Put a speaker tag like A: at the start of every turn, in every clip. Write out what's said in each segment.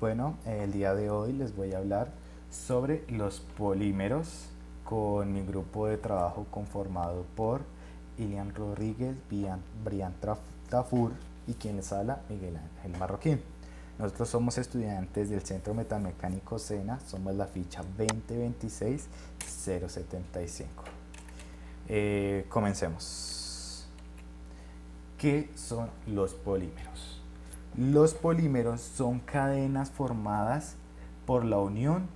A: Bueno, el día de hoy les voy a hablar sobre los polímeros con mi grupo de trabajo conformado por Ilian Rodríguez, Brian Tafur y quien les habla, Miguel Ángel Marroquín. Nosotros somos estudiantes del Centro Metalmecánico SENA, somos la ficha 2026-075. Comencemos. ¿Qué son los polímeros? Los polímeros son cadenas formadas por la unión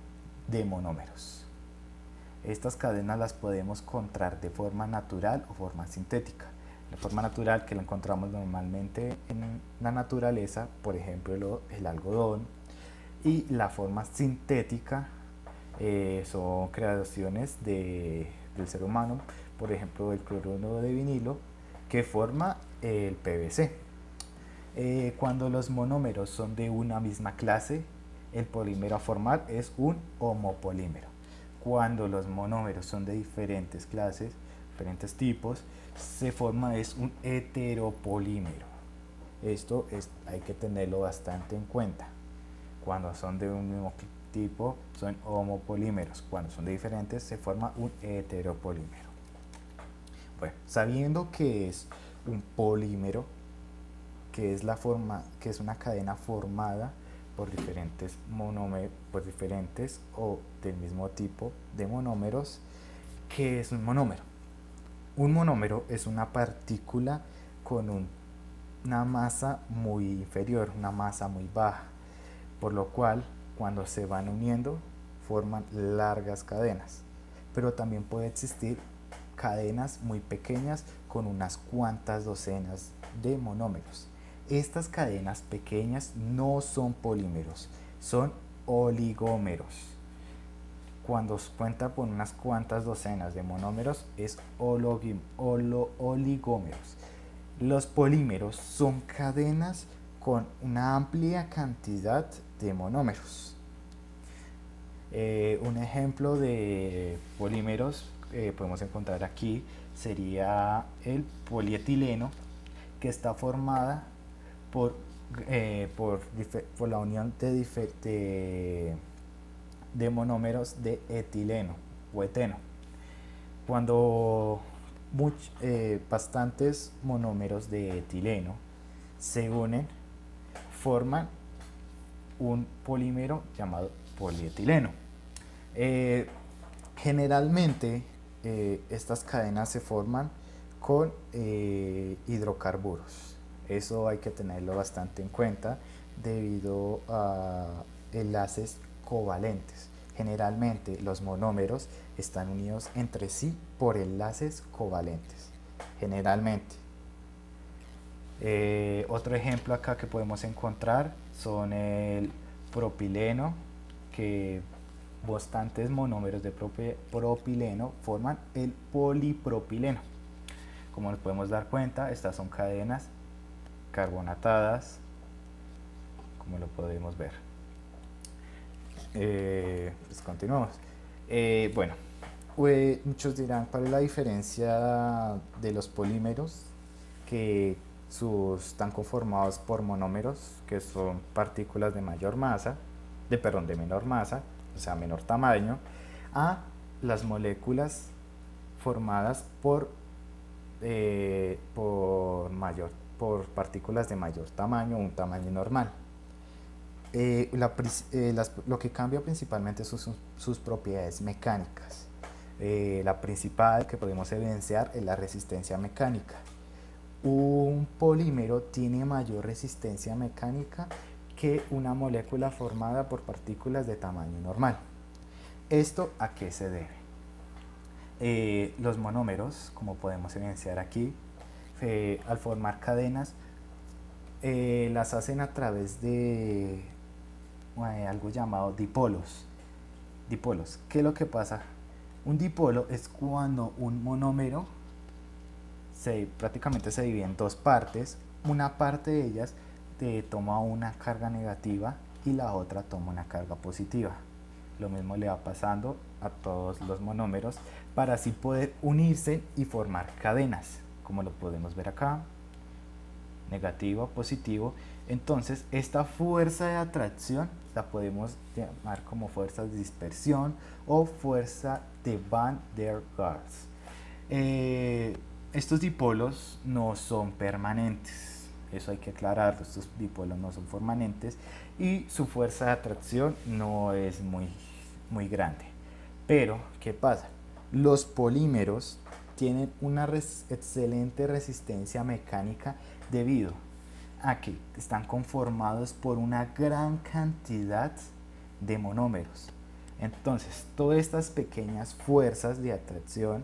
A: de monómeros. Estas cadenas las podemos encontrar de forma natural o forma sintética. La forma natural, que la encontramos normalmente en la naturaleza, por ejemplo el algodón, y la forma sintética son creaciones del ser humano, por ejemplo el cloruro de vinilo que forma el PVC. Cuando los monómeros son de una misma clase, el polímero a formar es un homopolímero. Cuando los monómeros son de diferentes clases, diferentes tipos, se forma es un heteropolímero. Esto hay que tenerlo bastante en cuenta. Cuando son de un mismo tipo, son homopolímeros. Cuando son de diferentes, se forma un heteropolímero. Bueno, sabiendo que es un polímero, que es una cadena formada por diferentes monómeros, por diferentes o del mismo tipo de monómeros. ¿Qué es un monómero? Un monómero es una partícula con una masa muy inferior, una masa muy baja, por lo cual cuando se van uniendo forman largas cadenas. Pero también puede existir cadenas muy pequeñas con unas cuantas docenas de monómeros. Estas cadenas pequeñas no son polímeros, son oligómeros. Cuando cuenta con unas cuantas docenas de monómeros es oligómeros. Los polímeros son cadenas con una amplia cantidad de monómeros. Un ejemplo de polímeros podemos encontrar aquí sería el polietileno, que está formada por la unión de monómeros de etileno o eteno. Cuando bastantes monómeros de etileno se unen, forman un polímero llamado polietileno. Generalmente estas cadenas se forman con hidrocarburos. Eso hay que tenerlo bastante en cuenta debido a enlaces covalentes. Generalmente los monómeros están unidos entre sí por enlaces covalentes. Generalmente. Otro ejemplo acá que podemos encontrar son el propileno, que bastantes monómeros de propileno forman el polipropileno. Como nos podemos dar cuenta, estas son cadenas carbonatadas, como lo podemos ver. Pues continuamos. Bueno, muchos dirán, ¿cuál es la diferencia de los polímeros? Que están conformados por monómeros, que son partículas de menor masa, o sea, menor tamaño, a las moléculas formadas por partículas de mayor tamaño, un tamaño normal. Lo que cambia principalmente son sus propiedades mecánicas. La principal que podemos evidenciar es la resistencia mecánica. Un polímero tiene mayor resistencia mecánica que una molécula formada por partículas de tamaño normal. ¿Esto a qué se debe? Los monómeros, como podemos evidenciar aquí, al formar cadenas, las hacen a través de algo llamado dipolos. ¿Qué es lo que pasa? Un dipolo es cuando un monómero prácticamente se divide en dos partes. Una parte de ellas toma una carga negativa y la otra toma una carga positiva. Lo mismo le va pasando a todos los monómeros para así poder unirse y formar cadenas, como lo podemos ver acá, negativo, positivo. Entonces esta fuerza de atracción la podemos llamar como fuerza de dispersión o fuerza de Van der Waals. Estos dipolos no son permanentes, eso hay que aclararlo, estos dipolos no son permanentes y su fuerza de atracción no es muy grande. Pero, ¿qué pasa? Los polímeros tienen una excelente resistencia mecánica debido a que están conformados por una gran cantidad de monómeros. Entonces, todas estas pequeñas fuerzas de atracción,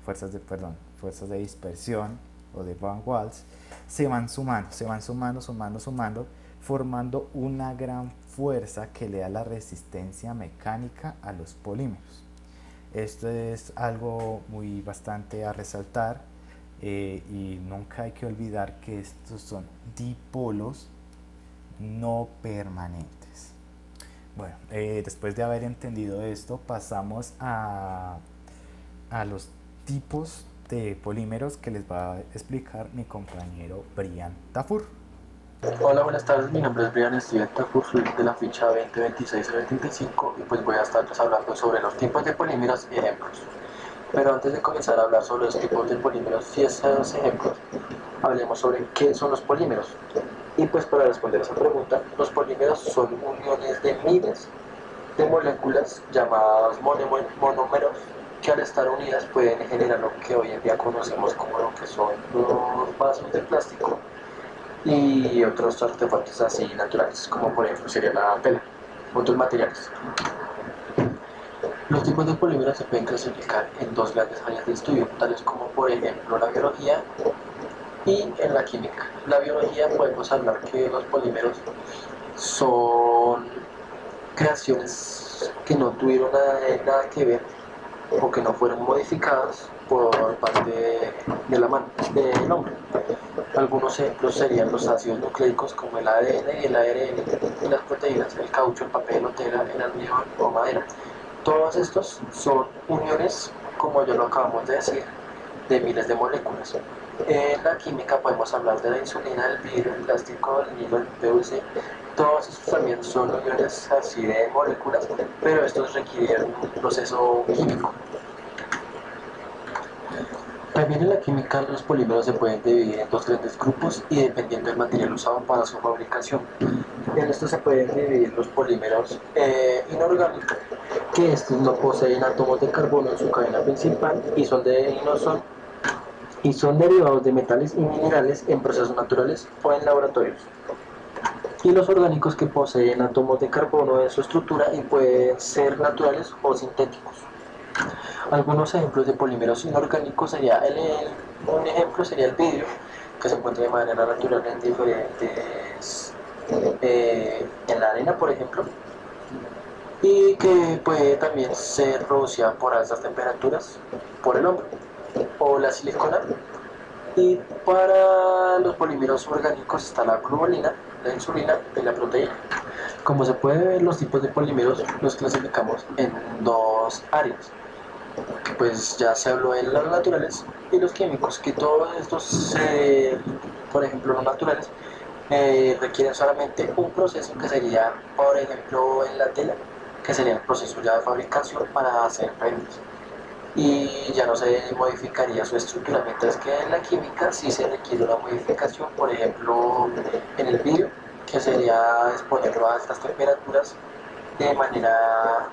A: fuerzas de dispersión o de Van Waals, se van sumando, formando una gran fuerza que le da la resistencia mecánica a los polímeros. Esto es algo bastante a resaltar, y nunca hay que olvidar que estos son dipolos no permanentes. Bueno, después de haber entendido esto, pasamos a los tipos de polímeros que les va a explicar mi compañero Brian Tafur.
B: Hola, buenas tardes. Mi nombre es Brian Steven Tafur, soy de la ficha 2026-75 y pues voy a estarles hablando sobre los tipos de polímeros y ejemplos. Pero antes de comenzar a hablar sobre los tipos de polímeros y esos ejemplos, hablemos sobre qué son los polímeros. Y pues para responder a esa pregunta, los polímeros son uniones de miles de moléculas llamadas monómeros que al estar unidas pueden generar lo que hoy en día conocemos como lo que son los vasos de plástico y otros artefactos así naturales, como por ejemplo sería la tela, otros materiales. Los tipos de polímeros se pueden clasificar en dos grandes áreas de estudio, tales como por ejemplo la biología y en la química. La biología podemos hablar que los polímeros son creaciones que no tuvieron nada que ver o que no fueron modificadas por parte de la mano del hombre. Algunos ejemplos serían los ácidos nucleicos como el ADN y el ARN, y las proteínas, el caucho, el papel, la tela, el almidón o madera. Todos estos son uniones, como ya lo acabamos de decir, de miles de moléculas. En la química podemos hablar de la insulina, el vidrio, el plástico, el hilo, el PVC. Todos estos también son uniones así de moléculas, pero estos requieren un proceso químico. También en la química los polímeros se pueden dividir en dos grandes grupos y dependiendo del material usado para su fabricación. En estos se pueden dividir los polímeros inorgánicos, que estos no poseen átomos de carbono en su cadena principal y son derivados de metales y minerales en procesos naturales o en laboratorios. Y los orgánicos que poseen átomos de carbono en su estructura y pueden ser naturales o sintéticos. Algunos ejemplos de polímeros inorgánicos sería un ejemplo sería el vidrio, que se encuentra de manera natural en diferentes, en la arena, por ejemplo, y que puede también ser producida por altas temperaturas por el hombre, o la silicona. Y para los polímeros orgánicos está la globulina, la insulina y la proteína. Como se puede ver, los tipos de polímeros los clasificamos en dos áreas, que pues ya se habló de los naturales y los químicos, que todos estos, por ejemplo los naturales, requieren solamente un proceso que sería, por ejemplo en la tela, que sería el proceso ya de fabricación para hacer prendas y ya no se modificaría su estructura, mientras que en la química sí se requiere una modificación, por ejemplo en el vidrio, que sería exponerlo a altas temperaturas de manera,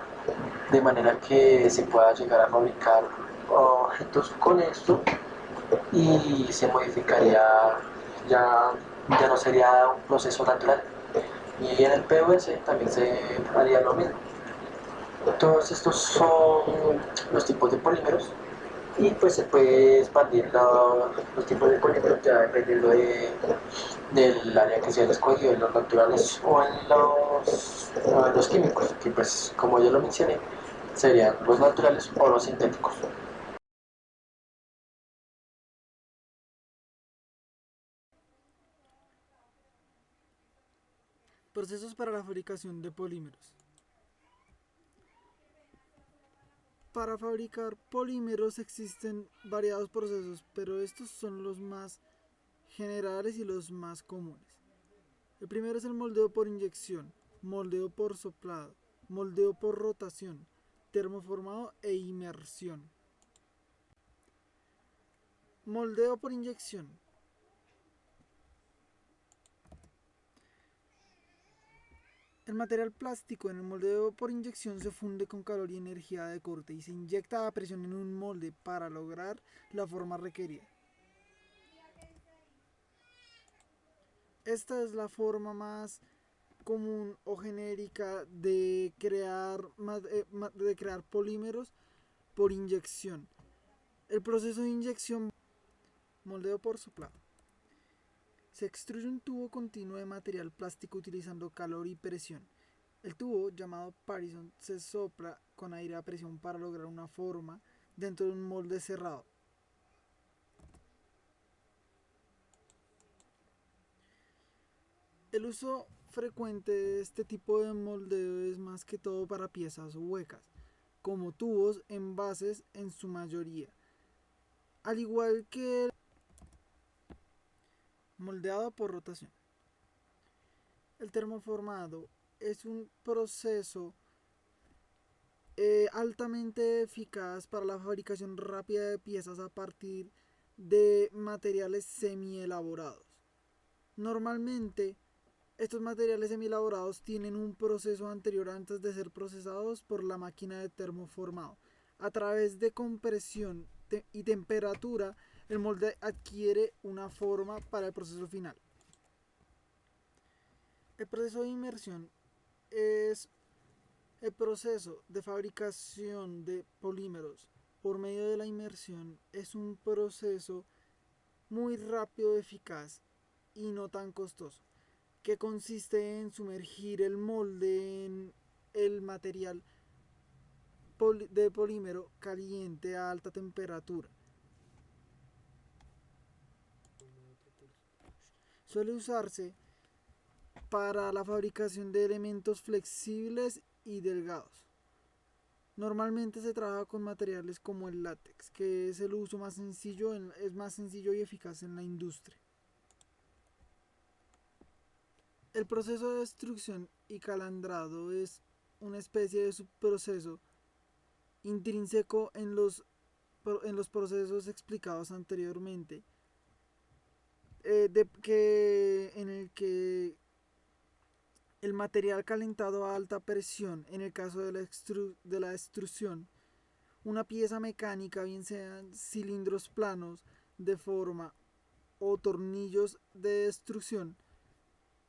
B: de manera que se pueda llegar a fabricar objetos con esto y se modificaría, ya, ya no sería un proceso natural. Y en el PVC también se haría lo mismo. Todos estos son los tipos de polímeros y pues se puede expandir los tipos de polímeros ya dependiendo del área que se haya escogido, en los naturales o en los químicos, que pues como ya lo mencioné, serían los naturales o los sintéticos.
C: Procesos para la fabricación de polímeros. Para fabricar polímeros existen variados procesos, pero estos son los más generales y los más comunes. El primero es el moldeo por inyección. moldeo por soplado, moldeo por rotación, termoformado e inmersión. Moldeo por inyección. El material plástico en el moldeo por inyección se funde con calor y energía de corte y se inyecta a presión en un molde para lograr la forma requerida. Esta es la forma más común o genérica de crear polímeros por inyección. El proceso de inyección, moldeo por soplado. Se extruye un tubo continuo de material plástico utilizando calor y presión. El tubo, llamado Parison, se sopla con aire a presión para lograr una forma dentro de un molde cerrado. El uso frecuente de este tipo de moldeo es más que todo para piezas huecas, como tubos, envases en su mayoría. Al igual que el moldeado por rotación. El termoformado es un proceso altamente eficaz para la fabricación rápida de piezas a partir de materiales semi-elaborados. Normalmente, estos materiales semi-elaborados tienen un proceso anterior antes de ser procesados por la máquina de termoformado. A través de compresión y temperatura, el molde adquiere una forma para el proceso final. El proceso de inmersión es el proceso de fabricación de polímeros por medio de la inmersión. Es un proceso muy rápido, eficaz y no tan costoso, que consiste en sumergir el molde en el material de polímero caliente a alta temperatura. Suele usarse para la fabricación de elementos flexibles y delgados. Normalmente se trabaja con materiales como el látex, que es el uso más sencillo, es más sencillo y eficaz en la industria. El proceso de extrusión y calandrado es una especie de subproceso intrínseco en los procesos explicados anteriormente, en el que el material calentado a alta presión, en el caso de la extrusión, una pieza mecánica, bien sean cilindros planos de forma o tornillos de extrusión,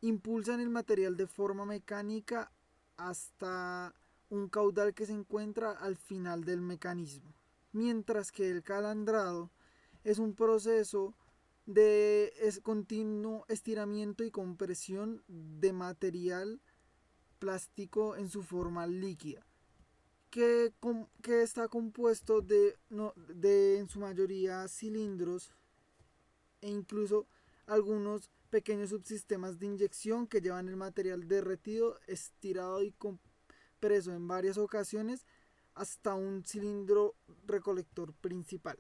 C: impulsan el material de forma mecánica hasta un caudal que se encuentra al final del mecanismo. Mientras que el calandrado es un proceso de continuo estiramiento y compresión de material plástico en su forma líquida, que está compuesto de en su mayoría cilindros e incluso algunos pequeños subsistemas de inyección que llevan el material derretido, estirado y compreso en varias ocasiones hasta un cilindro recolector principal.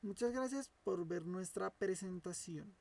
C: Muchas gracias por ver nuestra presentación.